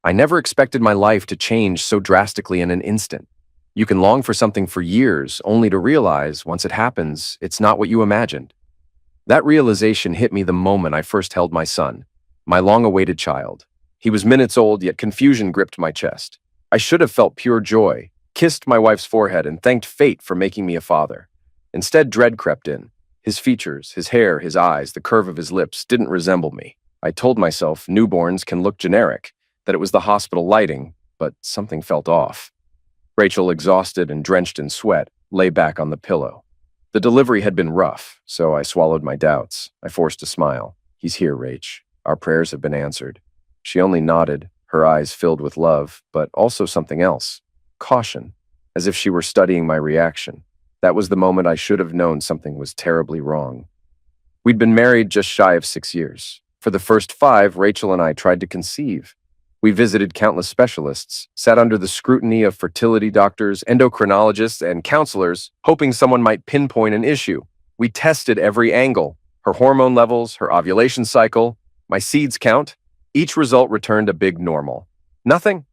I never expected my life to change so drastically in an instant. You can long for something for years, only to realize, once it happens, it's not what you imagined. That realization hit me the moment I first held my son, my long-awaited child. He was minutes old, yet confusion gripped my chest. I should have felt pure joy, kissed my wife's forehead, and thanked fate for making me a father. Instead, dread crept in. His features, his hair, his eyes, the curve of his lips didn't resemble me. I told myself newborns can look generic, that it was the hospital lighting, but something felt off. Rachel, exhausted and drenched in sweat, lay back on the pillow. The delivery had been rough, so I swallowed my doubts. I forced a smile. "He's here, Rach. Our prayers have been answered." She only nodded, her eyes filled with love, but also something else. Caution, as if she were studying my reaction. That was the moment I should have known something was terribly wrong. We'd been married just shy of 6 years. For the first 5, Rachel and I tried to conceive. We visited countless specialists, sat under the scrutiny of fertility doctors, endocrinologists, and counselors, hoping someone might pinpoint an issue. We tested every angle: her hormone levels, her ovulation cycle, my seeds count. Each result returned a big normal. Nothing.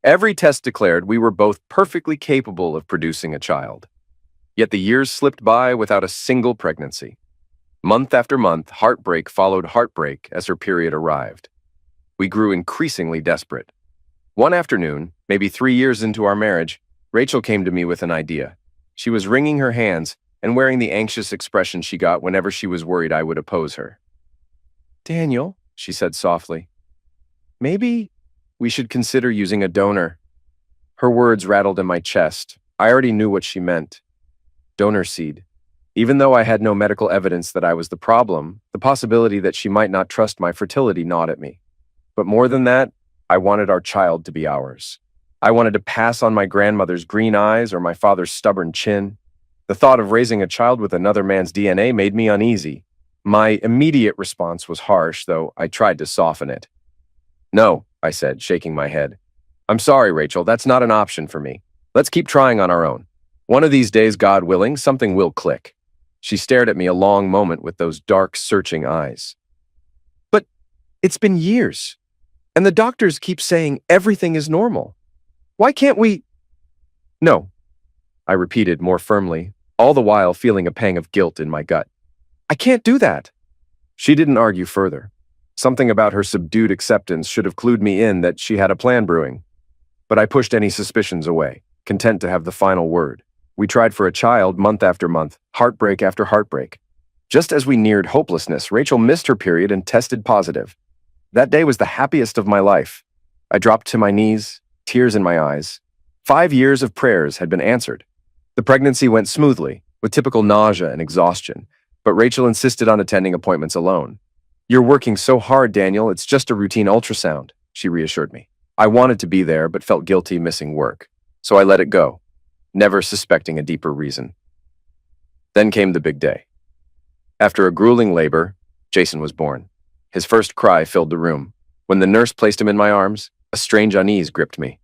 Every test declared we were both perfectly capable of producing a child. Yet the years slipped by without a single pregnancy. Month after month, heartbreak followed heartbreak as her period arrived. We grew increasingly desperate. One afternoon, maybe 3 years into our marriage, Rachel came to me with an idea. She was wringing her hands and wearing the anxious expression she got whenever she was worried I would oppose her. "Daniel," she said softly, "maybe we should consider using a donor." Her words rattled in my chest. I already knew what she meant. Donor seed. Even though I had no medical evidence that I was the problem, the possibility that she might not trust my fertility gnawed at me. But more than that, I wanted our child to be ours. I wanted to pass on my grandmother's green eyes or my father's stubborn chin. The thought of raising a child with another man's DNA made me uneasy. My immediate response was harsh, though I tried to soften it. "No," I said, shaking my head. "I'm sorry, Rachel, that's not an option for me. Let's keep trying on our own. One of these days, God willing, something will click." She stared at me a long moment with those dark, searching eyes. "But it's been years, and the doctors keep saying everything is normal. Why can't we—" "No," I repeated more firmly, all the while feeling a pang of guilt in my gut. "I can't do that." She didn't argue further. Something about her subdued acceptance should have clued me in that she had a plan brewing. But I pushed any suspicions away, content to have the final word. We tried for a child month after month, heartbreak after heartbreak. Just as we neared hopelessness, Rachel missed her period and tested positive. That day was the happiest of my life. I dropped to my knees, tears in my eyes. 5 years of prayers had been answered. The pregnancy went smoothly, with typical nausea and exhaustion, but Rachel insisted on attending appointments alone. "You're working so hard, Daniel, it's just a routine ultrasound," she reassured me. I wanted to be there, but felt guilty missing work, so I let it go, never suspecting a deeper reason. Then came the big day. After a grueling labor, Jason was born. His first cry filled the room. When the nurse placed him in my arms, a strange unease gripped me.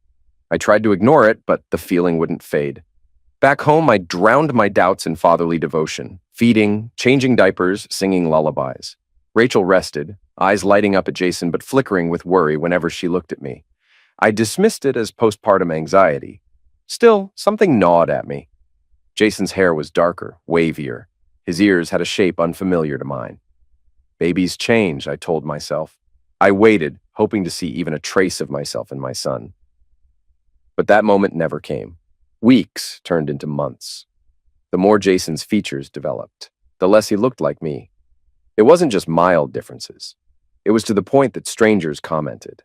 I tried to ignore it, but the feeling wouldn't fade. Back home, I drowned my doubts in fatherly devotion, feeding, changing diapers, singing lullabies. Rachel rested, eyes lighting up at Jason but flickering with worry whenever she looked at me. I dismissed it as postpartum anxiety. Still, something gnawed at me. Jason's hair was darker, wavier. His ears had a shape unfamiliar to mine. Babies change, I told myself. I waited, hoping to see even a trace of myself in my son. But that moment never came. Weeks turned into months. The more Jason's features developed, the less he looked like me. It wasn't just mild differences. It was to the point that strangers commented.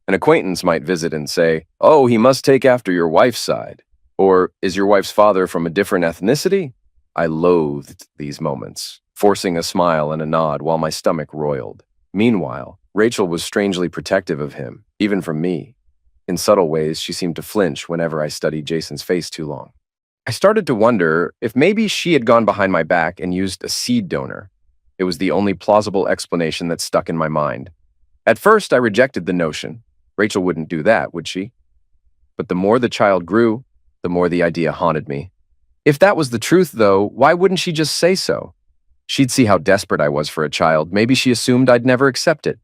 An acquaintance might visit and say, "Oh, he must take after your wife's side." Or, "Is your wife's father from a different ethnicity?" I loathed these moments, forcing a smile and a nod while my stomach roiled. Meanwhile, Rachel was strangely protective of him, even from me. In subtle ways, she seemed to flinch whenever I studied Jason's face too long. I started to wonder if maybe she had gone behind my back and used a seed donor. It was the only plausible explanation that stuck in my mind. At first, I rejected the notion. Rachel wouldn't do that, would she? But the more the child grew, the more the idea haunted me. If that was the truth, though, why wouldn't she just say so? She'd see how desperate I was for a child. Maybe she assumed I'd never accept it.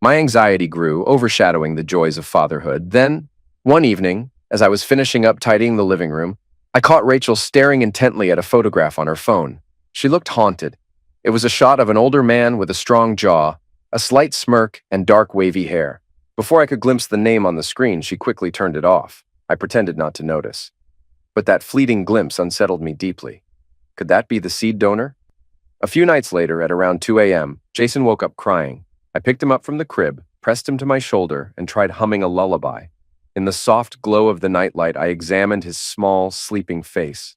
My anxiety grew, overshadowing the joys of fatherhood. Then, one evening, as I was finishing up tidying the living room, I caught Rachel staring intently at a photograph on her phone. She looked haunted. It was a shot of an older man with a strong jaw, a slight smirk, and dark wavy hair. Before I could glimpse the name on the screen, she quickly turned it off. I pretended not to notice. But that fleeting glimpse unsettled me deeply. Could that be the seed donor? A few nights later, at around 2 a.m., Jason woke up crying. I picked him up from the crib, pressed him to my shoulder, and tried humming a lullaby. In the soft glow of the nightlight, I examined his small, sleeping face.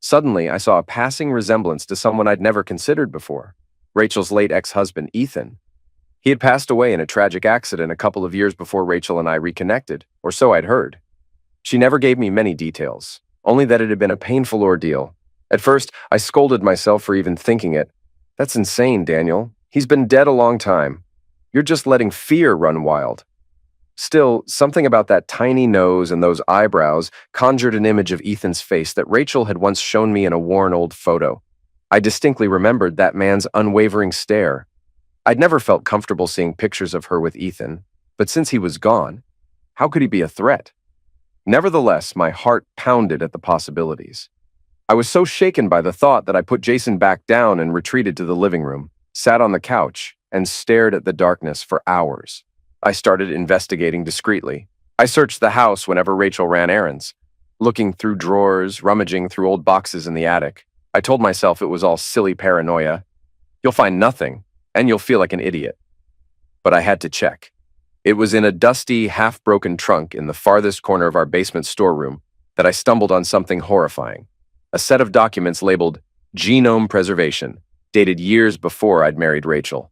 Suddenly, I saw a passing resemblance to someone I'd never considered before. Rachel's late ex-husband, Ethan. He had passed away in a tragic accident a couple of years before Rachel and I reconnected, or so I'd heard. She never gave me many details, only that it had been a painful ordeal. At first, I scolded myself for even thinking it. That's insane, Daniel. He's been dead a long time. You're just letting fear run wild. Still, something about that tiny nose and those eyebrows conjured an image of Ethan's face that Rachel had once shown me in a worn old photo. I distinctly remembered that man's unwavering stare. I'd never felt comfortable seeing pictures of her with Ethan, but since he was gone, how could he be a threat? Nevertheless, my heart pounded at the possibilities. I was so shaken by the thought that I put Jason back down and retreated to the living room, sat on the couch, and stared at the darkness for hours. I started investigating discreetly. I searched the house whenever Rachel ran errands, looking through drawers, rummaging through old boxes in the attic. I told myself it was all silly paranoia. You'll find nothing, and you'll feel like an idiot. But I had to check. It was in a dusty, half-broken trunk in the farthest corner of our basement storeroom that I stumbled on something horrifying. A set of documents labeled Genome Preservation, dated years before I'd married Rachel.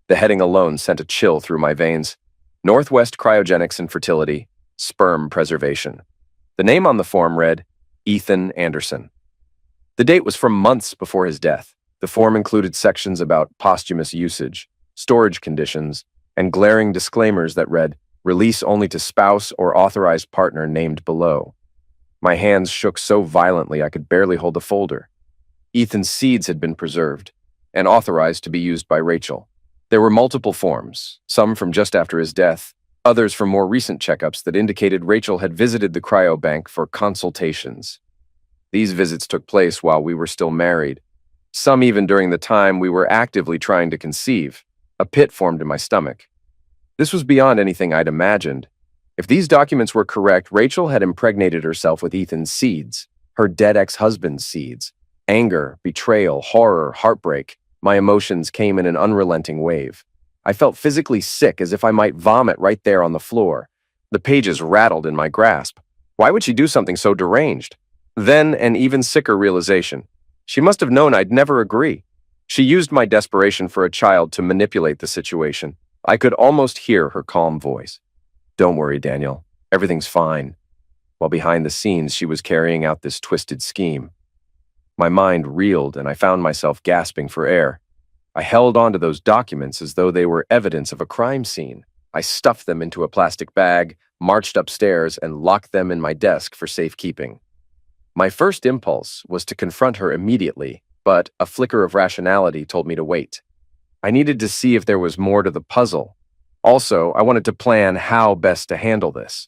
The heading alone sent a chill through my veins. Northwest Cryogenics and Fertility, Sperm Preservation. The name on the form read Ethan Anderson. The date was from months before his death. The form included sections about posthumous usage, storage conditions, and glaring disclaimers that read, release only to spouse or authorized partner named below. My hands shook so violently I could barely hold the folder. Ethan's seeds had been preserved and authorized to be used by Rachel. There were multiple forms, some from just after his death, others from more recent checkups that indicated Rachel had visited the cryobank for consultations. These visits took place while we were still married, some even during the time we were actively trying to conceive. A pit formed in my stomach. This was beyond anything I'd imagined. If these documents were correct, Rachel had impregnated herself with Ethan's seeds, her dead ex-husband's seeds. Anger, betrayal, horror, heartbreak. My emotions came in an unrelenting wave. I felt physically sick, as if I might vomit right there on the floor. The pages rattled in my grasp. Why would she do something so deranged? Then an even sicker realization. She must have known I'd never agree. She used my desperation for a child to manipulate the situation. I could almost hear her calm voice. Don't worry, Daniel. Everything's fine. While behind the scenes, she was carrying out this twisted scheme. My mind reeled, and I found myself gasping for air. I held onto those documents as though they were evidence of a crime scene. I stuffed them into a plastic bag, marched upstairs, and locked them in my desk for safekeeping. My first impulse was to confront her immediately, but a flicker of rationality told me to wait. I needed to see if there was more to the puzzle. Also, I wanted to plan how best to handle this.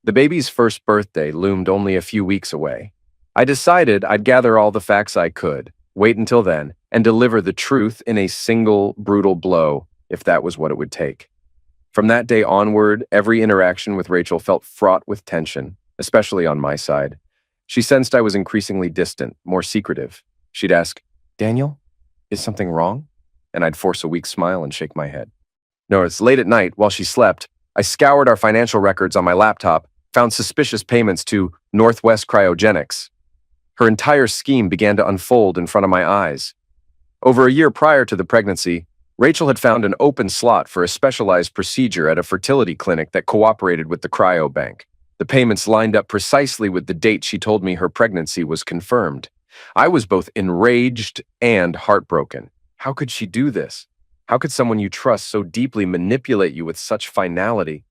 The baby's first birthday loomed only a few weeks away. I decided I'd gather all the facts I could, wait until then, and deliver the truth in a single, brutal blow, if that was what it would take. From that day onward, every interaction with Rachel felt fraught with tension, especially on my side. She sensed I was increasingly distant, more secretive. She'd ask, Daniel, is something wrong? And I'd force a weak smile and shake my head. It's late at night, while she slept, I scoured our financial records on my laptop, found suspicious payments to Northwest Cryogenics. Her entire scheme began to unfold in front of my eyes. Over a year prior to the pregnancy, Rachel had found an open slot for a specialized procedure at a fertility clinic that cooperated with the cryobank. The payments lined up precisely with the date she told me her pregnancy was confirmed. I was both enraged and heartbroken. How could she do this? How could someone you trust so deeply manipulate you with such finality?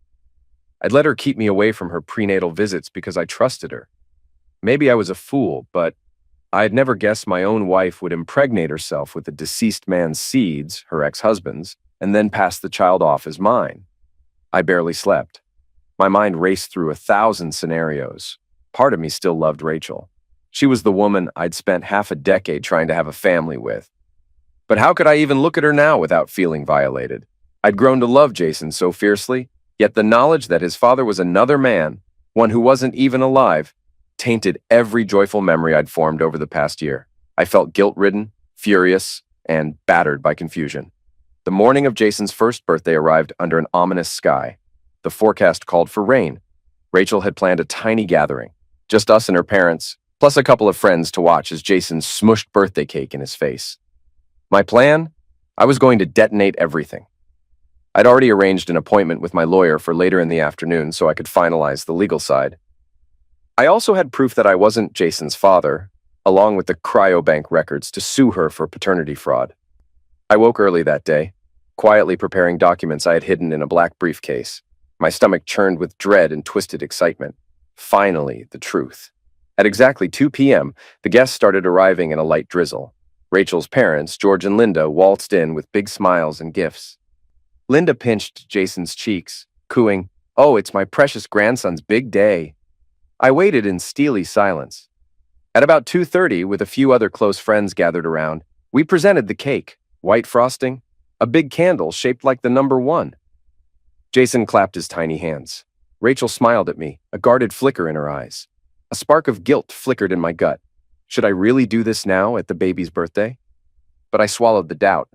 I'd let her keep me away from her prenatal visits because I trusted her. Maybe I was a fool, but I had never guessed my own wife would impregnate herself with the deceased man's seeds, her ex-husband's, and then pass the child off as mine. I barely slept. My mind raced through 1,000 scenarios. Part of me still loved Rachel. She was the woman I'd spent half a decade trying to have a family with. But how could I even look at her now without feeling violated? I'd grown to love Jason so fiercely, yet the knowledge that his father was another man, one who wasn't even alive, tainted every joyful memory I'd formed over the past year. I felt guilt-ridden, furious, and battered by confusion. The morning of Jason's first birthday arrived under an ominous sky. The forecast called for rain. Rachel had planned a tiny gathering, just us and her parents, plus a couple of friends to watch as Jason smushed birthday cake in his face. My plan? I was going to detonate everything. I'd already arranged an appointment with my lawyer for later in the afternoon so I could finalize the legal side. I also had proof that I wasn't Jason's father, along with the cryobank records to sue her for paternity fraud. I woke early that day, quietly preparing documents I had hidden in a black briefcase. My stomach churned with dread and twisted excitement. Finally, the truth. At exactly 2 p.m., the guests started arriving in a light drizzle. Rachel's parents, George and Linda, waltzed in with big smiles and gifts. Linda pinched Jason's cheeks, cooing, "Oh, it's my precious grandson's big day." I waited in steely silence. At about 2:30, with a few other close friends gathered around, we presented the cake, white frosting, a big candle shaped like the number 1. Jason clapped his tiny hands. Rachel smiled at me, a guarded flicker in her eyes. A spark of guilt flickered in my gut. Should I really do this now at the baby's birthday? But I swallowed the doubt.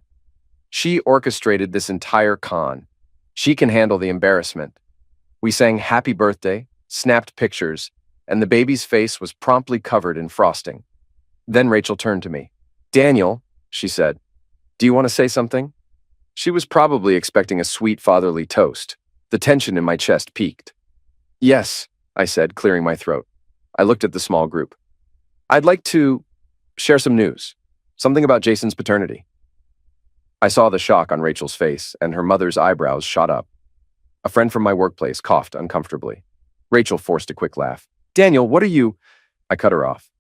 She orchestrated this entire con. She can handle the embarrassment. We sang happy birthday, snapped pictures, and the baby's face was promptly covered in frosting. Then Rachel turned to me. "Daniel," she said, "do you want to say something?" She was probably expecting a sweet fatherly toast. The tension in my chest peaked. "Yes," I said, clearing my throat. I looked at the small group. "I'd like to share some news. Something about Jason's paternity." I saw the shock on Rachel's face, and her mother's eyebrows shot up. A friend from my workplace coughed uncomfortably. Rachel forced a quick laugh. "Daniel, what are you—" I cut her off.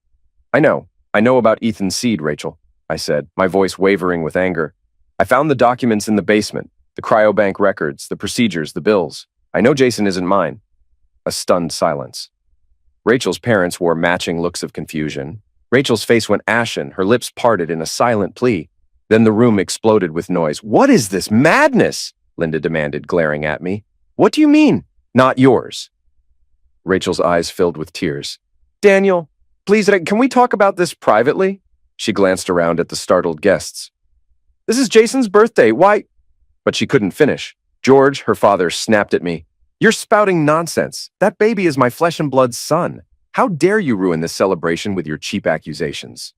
I know about Ethan's seed, Rachel," I said, my voice wavering with anger. "I found the documents in the basement, the cryobank records, the procedures, the bills. I know Jason isn't mine." A stunned silence. Rachel's parents wore matching looks of confusion. Rachel's face went ashen, her lips parted in a silent plea. Then the room exploded with noise. "What is this madness?" Linda demanded, glaring at me. "What do you mean, not yours?" Rachel's eyes filled with tears. "Daniel, please, can we talk about this privately?" She glanced around at the startled guests. "This is Jason's birthday, why—" But she couldn't finish. George, her father, snapped at me. "You're spouting nonsense. That baby is my flesh and blood son. How dare you ruin this celebration with your cheap accusations?"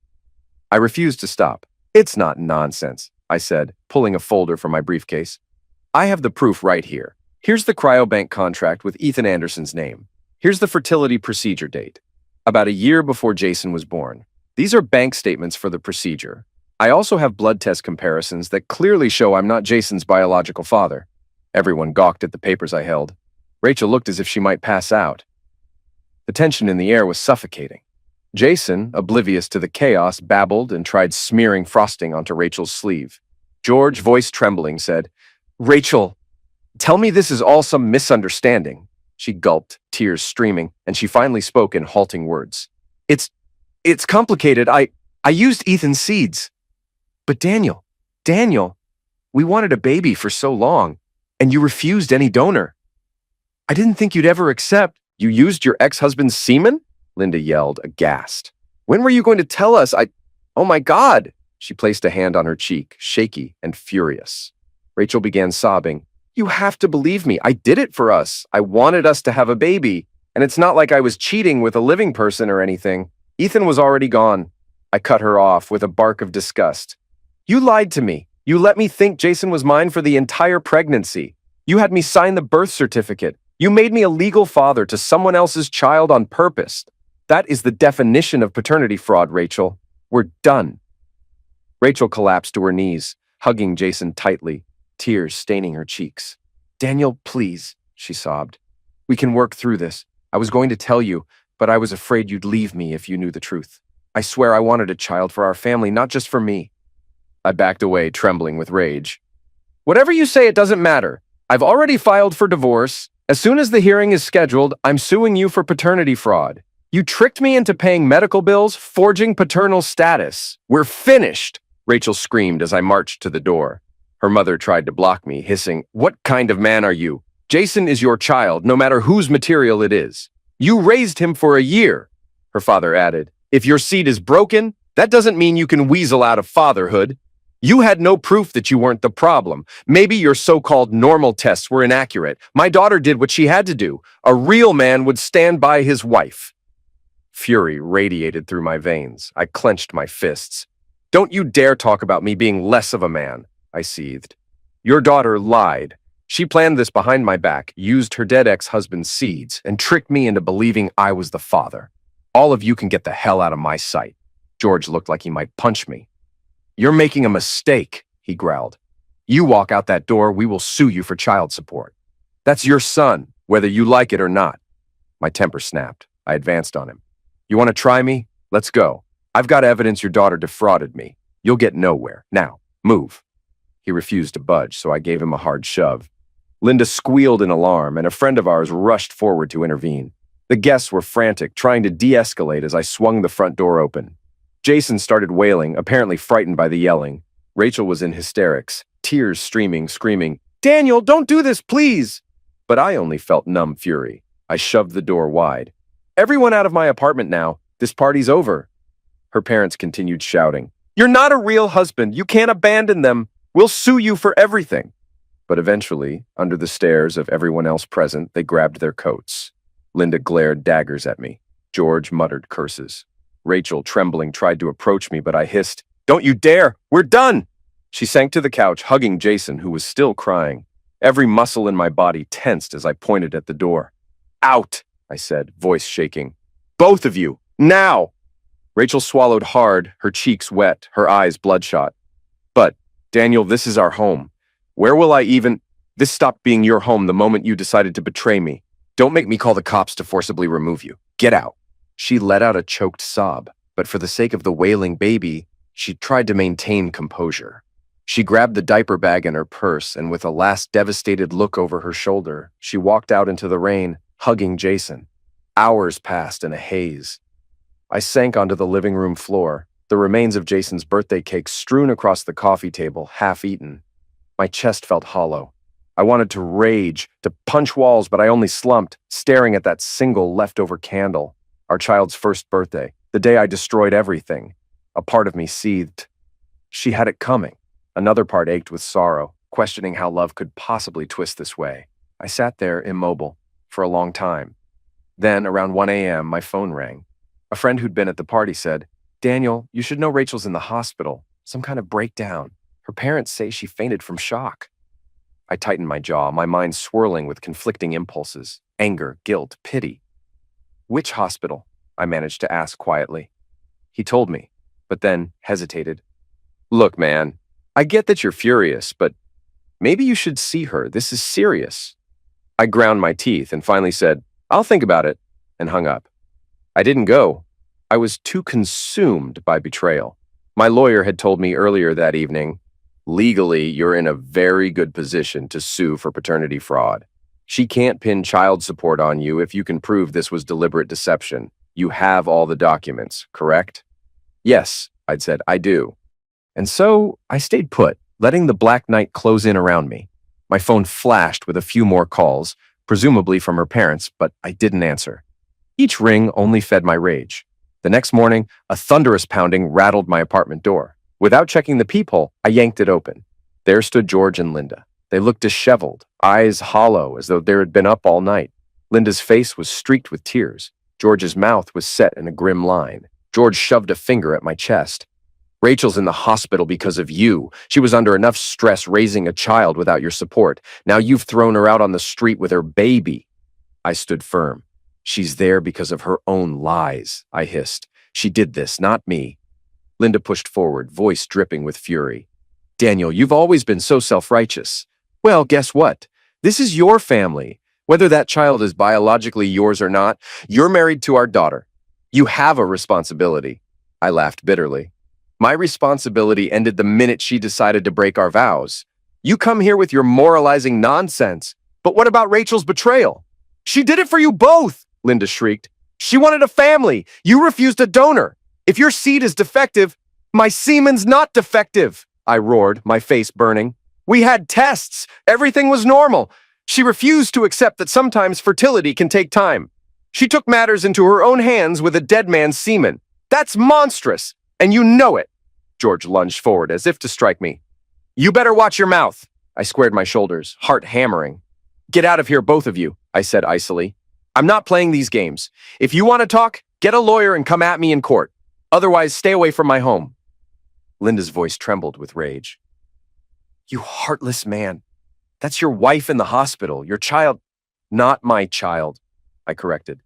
I refused to stop. "It's not nonsense," I said, pulling a folder from my briefcase. "I have the proof right here. Here's the cryobank contract with Ethan Anderson's name. Here's the fertility procedure date. About a year before Jason was born. These are bank statements for the procedure. I also have blood test comparisons that clearly show I'm not Jason's biological father." Everyone gawked at the papers I held. Rachel looked as if she might pass out. The tension in the air was suffocating. Jason, oblivious to the chaos, babbled and tried smearing frosting onto Rachel's sleeve. George, voice trembling, said, "Rachel, tell me this is all some misunderstanding." She gulped, tears streaming, and she finally spoke in halting words. It's complicated. I used Ethan's seeds." "But Daniel, we wanted a baby for so long, and you refused any donor." "I didn't think you'd ever accept—" "You used your ex-husband's semen?" Linda yelled, aghast. "When were you going to tell us? Oh my God!" She placed a hand on her cheek, shaky and furious. Rachel began sobbing. "You have to believe me. I did it for us. I wanted us to have a baby. And it's not like I was cheating with a living person or anything. Ethan was already gone." I cut her off with a bark of disgust. "You lied to me. You let me think Jason was mine for the entire pregnancy. You had me sign the birth certificate. You made me a legal father to someone else's child on purpose. That is the definition of paternity fraud, Rachel. We're done." Rachel collapsed to her knees, hugging Jason tightly, tears staining her cheeks. "Daniel, please," she sobbed. "We can work through this. I was going to tell you, but I was afraid you'd leave me if you knew the truth. I swear I wanted a child for our family, not just for me." I backed away, trembling with rage. Whatever you say, it doesn't matter. I've already filed for divorce. As soon as the hearing is scheduled, I'm suing you for paternity fraud. You tricked me into paying medical bills, forging paternal status. We're finished, Rachel screamed as I marched to the door. Her mother tried to block me, hissing, "What kind of man are you? Jason is your child, no matter whose material it is. You raised him for a year," her father added. "If your seed is broken, that doesn't mean you can weasel out of fatherhood. You had no proof that you weren't the problem. Maybe your so-called normal tests were inaccurate. My daughter did what she had to do. A real man would stand by his wife." Fury radiated through my veins. I clenched my fists. "Don't you dare talk about me being less of a man," I seethed. "Your daughter lied. She planned this behind my back, used her dead ex-husband's seeds, and tricked me into believing I was the father. All of you can get the hell out of my sight." George looked like he might punch me. "You're making a mistake," he growled. "You walk out that door, we will sue you for child support. That's your son, whether you like it or not." My temper snapped. I advanced on him. "You want to try me? Let's go. I've got evidence your daughter defrauded me. You'll get nowhere. Now, move." He refused to budge, so I gave him a hard shove. Linda squealed in alarm, and a friend of ours rushed forward to intervene. The guests were frantic, trying to de-escalate as I swung the front door open. Jason started wailing, apparently frightened by the yelling. Rachel was in hysterics, tears streaming, screaming, "Daniel, don't do this, please!" But I only felt numb fury. I shoved the door wide. "Everyone out of my apartment now. This party's over." Her parents continued shouting, "You're not a real husband. You can't abandon them. We'll sue you for everything." But eventually, under the stares of everyone else present, they grabbed their coats. Linda glared daggers at me. George muttered curses. Rachel, trembling, tried to approach me, but I hissed, "Don't you dare! We're done!" She sank to the couch, hugging Jason, who was still crying. Every muscle in my body tensed as I pointed at the door. "Out!" I said, voice shaking. "Both of you! Now!" Rachel swallowed hard, her cheeks wet, her eyes bloodshot. "But, Daniel, this is our home. Where will I even— This stopped being your home the moment you decided to betray me. Don't make me call the cops to forcibly remove you. Get out." She let out a choked sob, but for the sake of the wailing baby, she tried to maintain composure. She grabbed the diaper bag in her purse, and with a last devastated look over her shoulder, she walked out into the rain, hugging Jason. Hours passed in a haze. I sank onto the living room floor, the remains of Jason's birthday cake strewn across the coffee table, half-eaten. My chest felt hollow. I wanted to rage, to punch walls, but I only slumped, staring at that single leftover candle. Our child's first birthday, the day I destroyed everything. A part of me seethed. She had it coming. Another part ached with sorrow, questioning how love could possibly twist this way. I sat there, immobile, for a long time. Then, around 1 a.m., my phone rang. A friend who'd been at the party said, "Daniel, you should know Rachel's in the hospital. Some kind of breakdown. Her parents say she fainted from shock." I tightened my jaw, my mind swirling with conflicting impulses. Anger, guilt, pity. "Which hospital?" I managed to ask quietly. He told me, but then hesitated. "Look, man, I get that you're furious, but maybe you should see her. This is serious." I ground my teeth and finally said, "I'll think about it," and hung up. I didn't go. I was too consumed by betrayal. My lawyer had told me earlier that evening, "Legally, you're in a very good position to sue for paternity fraud. She can't pin child support on you if you can prove this was deliberate deception. You have all the documents, correct?" "Yes," I'd said, "I do." And so I stayed put, letting the black night close in around me. My phone flashed with a few more calls, presumably from her parents, but I didn't answer. Each ring only fed my rage. The next morning, a thunderous pounding rattled my apartment door. Without checking the peephole, I yanked it open. There stood George and Linda. They looked disheveled, eyes hollow as though they had been up all night. Linda's face was streaked with tears. George's mouth was set in a grim line. George shoved a finger at my chest. "Rachel's in the hospital because of you. She was under enough stress raising a child without your support. Now you've thrown her out on the street with her baby." I stood firm. "She's there because of her own lies," I hissed. "She did this, not me." Linda pushed forward, voice dripping with fury. "Daniel, you've always been so self-righteous. Well, guess what? This is your family. Whether that child is biologically yours or not, you're married to our daughter. You have a responsibility." I laughed bitterly. "My responsibility ended the minute she decided to break our vows. You come here with your moralizing nonsense. But what about Rachel's betrayal? She did it for you both, Linda shrieked. She wanted a family. You refused a donor. If your seed is defective, my semen's not defective, I roared, my face burning. We had tests. Everything was normal. She refused to accept that sometimes fertility can take time. She took matters into her own hands with a dead man's semen. That's monstrous, and you know it. George lunged forward as if to strike me. You better watch your mouth. I squared my shoulders, heart hammering. Get out of here, both of you, I said icily. I'm not playing these games. If you want to talk, get a lawyer and come at me in court. Otherwise, stay away from my home. Linda's voice trembled with rage. You heartless man. That's your wife in the hospital, your child. Not my child, I corrected.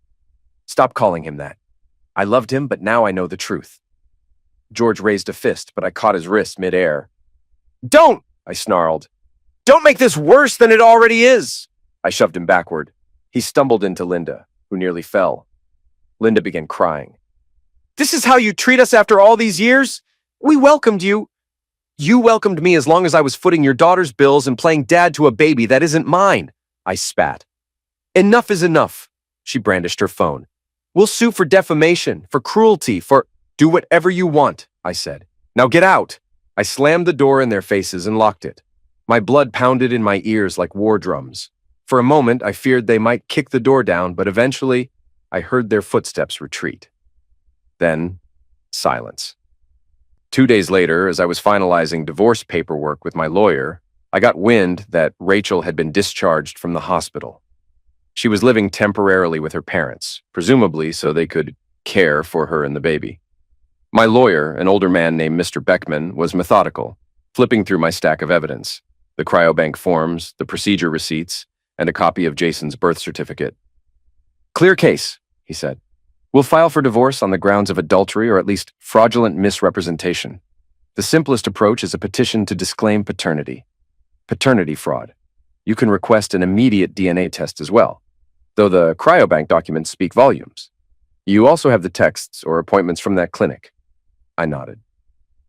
Stop calling him that. I loved him, but now I know the truth. George raised a fist, but I caught his wrist midair. Don't, I snarled. Don't make this worse than it already is. I shoved him backward. He stumbled into Linda, who nearly fell. Linda began crying. This is how you treat us after all these years? We welcomed you. You welcomed me as long as I was footing your daughter's bills and playing dad to a baby that isn't mine, I spat. Enough is enough, she brandished her phone. We'll sue for defamation, for cruelty, for... Do whatever you want, I said. Now get out. I slammed the door in their faces and locked it. My blood pounded in my ears like war drums. For a moment, I feared they might kick the door down, but eventually, I heard their footsteps retreat. Then, silence. 2 days later, as I was finalizing divorce paperwork with my lawyer, I got wind that Rachel had been discharged from the hospital. She was living temporarily with her parents, presumably so they could care for her and the baby. My lawyer, an older man named Mr. Beckman, was methodical, flipping through my stack of evidence, the cryobank forms, the procedure receipts, and a copy of Jason's birth certificate. Clear case, he said. We'll file for divorce on the grounds of adultery or at least fraudulent misrepresentation. The simplest approach is a petition to disclaim paternity. Paternity fraud. You can request an immediate DNA test as well, though the cryobank documents speak volumes. You also have the texts or appointments from that clinic. I nodded.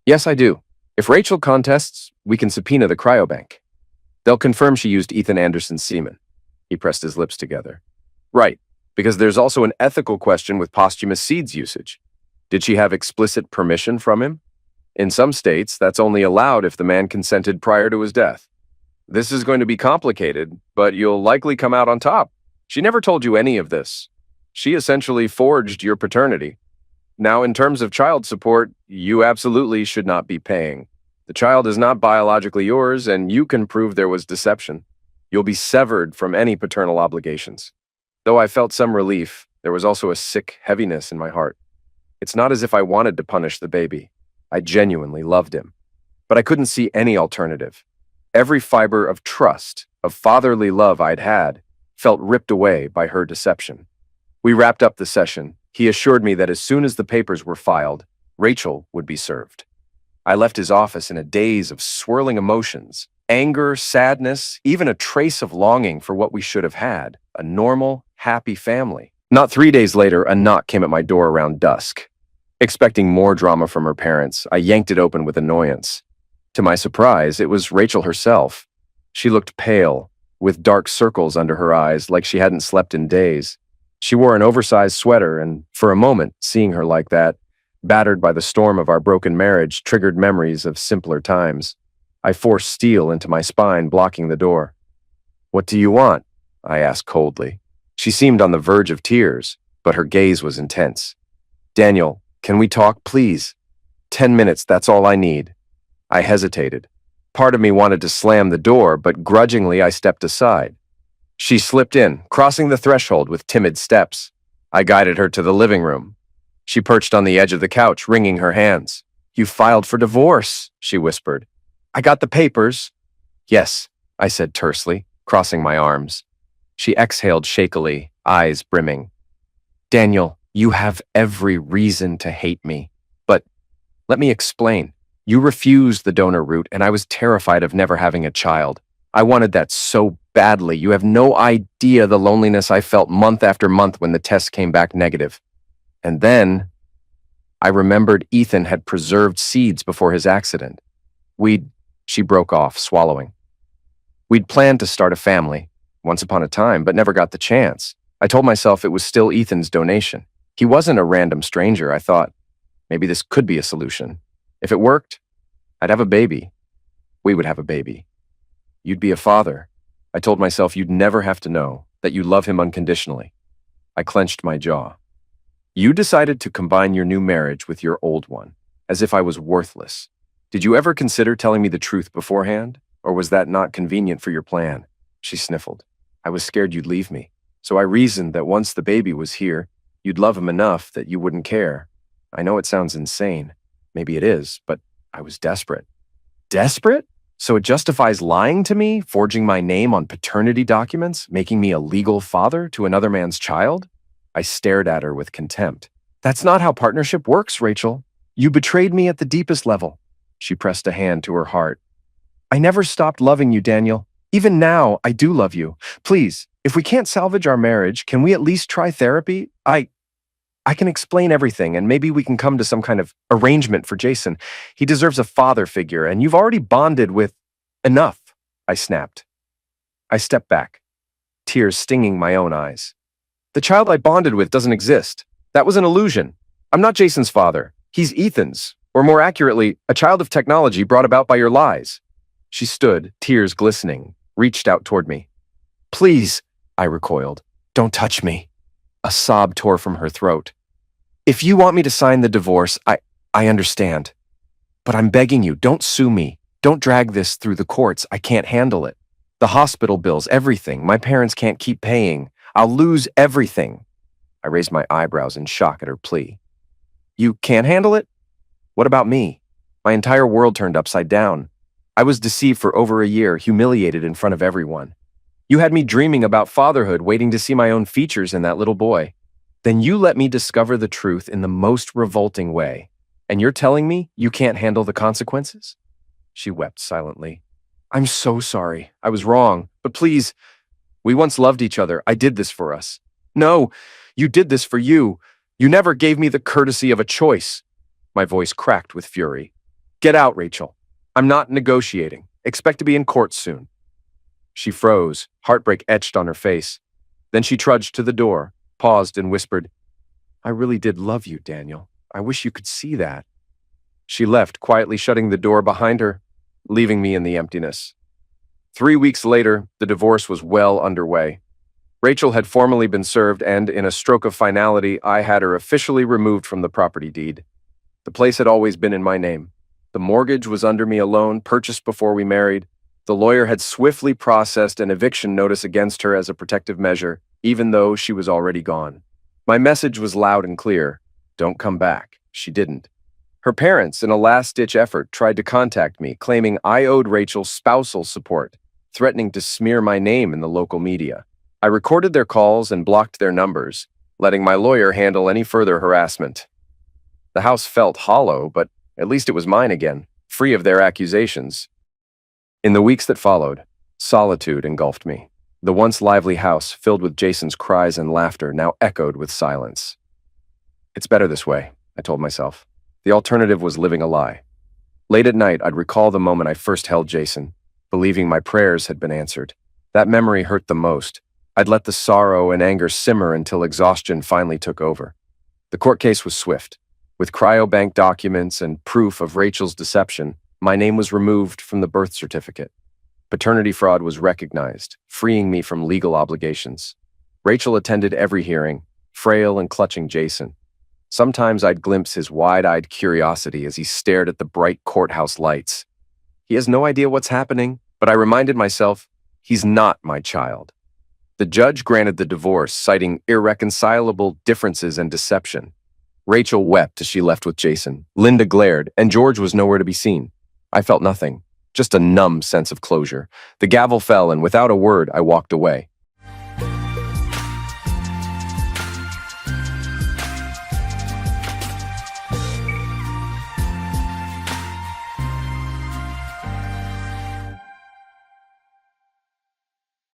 Yes, I do. If Rachel contests, we can subpoena the cryobank. They'll confirm she used Ethan Anderson's semen. He pressed his lips together. Right, because there's also an ethical question with posthumous seeds usage. Did she have explicit permission from him? In some states, that's only allowed if the man consented prior to his death. This is going to be complicated, but you'll likely come out on top. She never told you any of this. She essentially forged your paternity. Now, in terms of child support, you absolutely should not be paying. The child is not biologically yours, and you can prove there was deception. You'll be severed from any paternal obligations. Though I felt some relief, there was also a sick heaviness in my heart. It's not as if I wanted to punish the baby. I genuinely loved him. But I couldn't see any alternative. Every fiber of trust, of fatherly love I'd had, felt ripped away by her deception. We wrapped up the session. He assured me that as soon as the papers were filed, Rachel would be served. I left his office in a daze of swirling emotions, anger, sadness, even a trace of longing for what we should have had, a normal, happy family. Not 3 days later, a knock came at my door around dusk. Expecting more drama from her parents, I yanked it open with annoyance. To my surprise, it was Rachel herself. She looked pale, with dark circles under her eyes like she hadn't slept in days. She wore an oversized sweater, and for a moment, seeing her like that, battered by the storm of our broken marriage, triggered memories of simpler times. I forced steel into my spine, blocking the door. What do you want? I asked coldly. She seemed on the verge of tears, but her gaze was intense. Daniel, can we talk, please? 10 minutes, that's all I need. I hesitated. Part of me wanted to slam the door, but grudgingly I stepped aside. She slipped in, crossing the threshold with timid steps. I guided her to the living room. She perched on the edge of the couch, wringing her hands. You filed for divorce, she whispered. I got the papers. Yes, I said tersely, crossing my arms. She exhaled shakily, eyes brimming. Daniel, you have every reason to hate me. But let me explain. You refused the donor route, and I was terrified of never having a child. I wanted that so badly. You have no idea the loneliness I felt month after month when the test came back negative. And then I remembered Ethan had preserved seeds before his accident. She broke off, swallowing. We'd planned to start a family, once upon a time, but never got the chance. I told myself it was still Ethan's donation. He wasn't a random stranger. I thought, maybe this could be a solution. If it worked, I'd have a baby. We would have a baby. You'd be a father. I told myself you'd never have to know, that you love him unconditionally. I clenched my jaw. You decided to combine your new marriage with your old one, as if I was worthless. Did you ever consider telling me the truth beforehand? Or was that not convenient for your plan? She sniffled. I was scared you'd leave me. So I reasoned that once the baby was here, you'd love him enough that you wouldn't care. I know it sounds insane. Maybe it is, but I was desperate. Desperate? So it justifies lying to me, forging my name on paternity documents, making me a legal father to another man's child? I stared at her with contempt. That's not how partnership works, Rachel. You betrayed me at the deepest level. She pressed a hand to her heart. I never stopped loving you, Daniel. Even now, I do love you. Please, if we can't salvage our marriage, can we at least try therapy? I can explain everything, and maybe we can come to some kind of arrangement for Jason. He deserves a father figure, and you've already bonded with... Enough, I snapped. I stepped back, tears stinging my own eyes. The child I bonded with doesn't exist. That was an illusion. I'm not Jason's father. He's Ethan's, or more accurately, a child of technology brought about by your lies. She stood, tears glistening, reached out toward me. Please, I recoiled. Don't touch me. A sob tore from her throat. If you want me to sign the divorce, I understand. But I'm begging you, don't sue me. Don't drag this through the courts. I can't handle it. The hospital bills, everything. My parents can't keep paying. I'll lose everything. I raised my eyebrows in shock at her plea. You can't handle it? What about me? My entire world turned upside down. I was deceived for over a year, humiliated in front of everyone. You had me dreaming about fatherhood, waiting to see my own features in that little boy. Then you let me discover the truth in the most revolting way. And you're telling me you can't handle the consequences? She wept silently. I'm so sorry. I was wrong. But please, we once loved each other. I did this for us. No, you did this for you. You never gave me the courtesy of a choice. My voice cracked with fury. Get out, Rachel. I'm not negotiating. Expect to be in court soon. She froze, heartbreak etched on her face. Then she trudged to the door, paused and whispered, I really did love you, Daniel. I wish you could see that. She left, quietly shutting the door behind her, leaving me in the emptiness. 3 weeks later, the divorce was well underway. Rachel had formally been served, and in a stroke of finality, I had her officially removed from the property deed. The place had always been in my name. The mortgage was under me alone, purchased before we married. The lawyer had swiftly processed an eviction notice against her as a protective measure, even though she was already gone. My message was loud and clear. Don't come back. She didn't. Her parents, in a last-ditch effort, tried to contact me, claiming I owed Rachel spousal support, threatening to smear my name in the local media. I recorded their calls and blocked their numbers, letting my lawyer handle any further harassment. The house felt hollow, but at least it was mine again, free of their accusations. In the weeks that followed, solitude engulfed me. The once lively house, filled with Jason's cries and laughter, now echoed with silence. It's better this way, I told myself. The alternative was living a lie. Late at night, I'd recall the moment I first held Jason, believing my prayers had been answered. That memory hurt the most. I'd let the sorrow and anger simmer until exhaustion finally took over. The court case was swift. With cryobank documents and proof of Rachel's deception, my name was removed from the birth certificate. Paternity fraud was recognized, freeing me from legal obligations. Rachel attended every hearing, frail and clutching Jason. Sometimes I'd glimpse his wide-eyed curiosity as he stared at the bright courthouse lights. He has no idea what's happening, but I reminded myself, he's not my child. The judge granted the divorce, citing irreconcilable differences and deception. Rachel wept as she left with Jason. Linda glared, and George was nowhere to be seen. I felt nothing, just a numb sense of closure. The gavel fell, and without a word, I walked away.